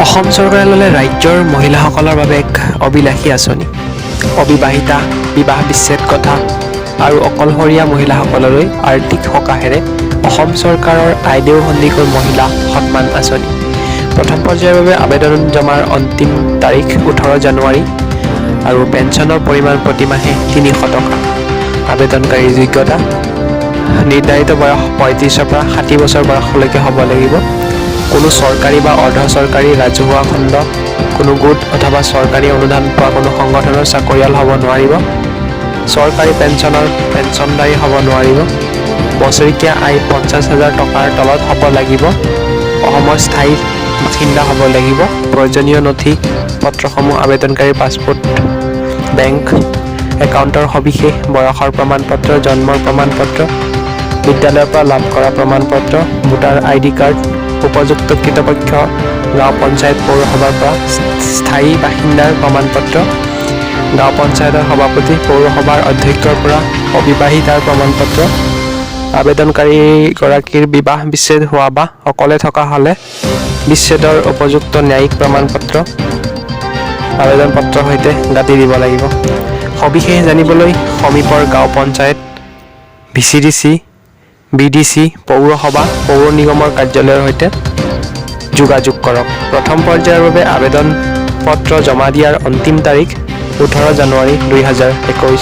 অসম চৰকাৰে ল'লে ৰাজ্যৰ মহিলাসকলৰ বাবে এক অবিলাসী আঁচনি। অবিবাহিতা, বিবাহ বিচ্ছেদ কথা আৰু অকলশৰীয়া মহিলাসকললৈ আৰ্থিক সকাহেৰে অসম চৰকাৰৰ আইদেউ সন্দিকৈ মহিলা সন্মান আঁচনি। প্ৰথম পৰ্যায়ৰ বাবে আবেদন জমাৰ অন্তিম তাৰিখ 18 জানুৱাৰী আৰু পেঞ্চনৰ পৰিমাণ প্ৰতিমাহে 300 টকা। আবেদনকাৰীৰ যোগ্যতা নিৰ্ধাৰিত বয়স 35ৰ পৰা 60 বছৰ বয়সলৈকে হ'ব লাগিব। কোনো চৰকাৰী বা অৰ্ধ চৰকাৰী ৰাজহুৱা খণ্ড, কোনো গোট অথবা চৰকাৰী অনুদান পোৱা কোনো সংগঠনৰ চাকৰিয়াল হ'ব নোৱাৰিব। চৰকাৰী পেঞ্চনৰ পেঞ্চনদাৰী হ'ব নোৱাৰিব। বছৰেকীয়া আয় 50,000 টকাৰ তলত হ'ব লাগিব। অসমৰ স্থায়ী বাসিন্দা হ'ব লাগিব। প্ৰয়োজনীয় নথি পত্ৰসমূহ আবেদনকাৰীৰ পাছপোৰ্ট, বেংক একাউণ্টৰ সবিশেষ, বয়সৰ প্ৰমাণপত্ৰ, জন্মৰ প্ৰমাণপত্ৰ, বিদ্যালয়ৰ পৰা লাভ কৰা প্ৰমাণপত্ৰ, ভোটাৰ ID কাৰ্ড, উপযুক্ত কৰ্তৃপক্ষ, গাঁও পঞ্চায়ত পৌৰসভাৰ পৰা স্থায়ী বাসিন্দাৰ প্ৰমাণপত্ৰ, গাঁও পঞ্চায়তৰ সভাপতি, পৌৰসভাৰ অধ্যক্ষৰ পৰা অবিবাহিতাৰ প্ৰমাণপত্ৰ, আবেদনকাৰীগৰাকীৰ বিবাহ বিচ্ছেদ হোৱা বা অকলে থকা হ'লে বিচ্ছেদৰ উপযুক্ত ন্যায়িক প্ৰমাণপত্ৰ আবেদন পত্ৰৰ সৈতে গাঁঠি দিব লাগিব। সবিশেষ জানিবলৈ সমীপৰ গাঁও পঞ্চায়ত, VCDC, BDC, পৌৰসভা, পৌৰ নিগমৰ কাৰ্যালয়ৰ সৈতে যোগাযোগ কৰক। প্ৰথম পৰ্যায়ৰ বাবে আবেদন পত্ৰ জমা দিয়াৰ অন্তিম তাৰিখ 18 জানুৱাৰী 2021।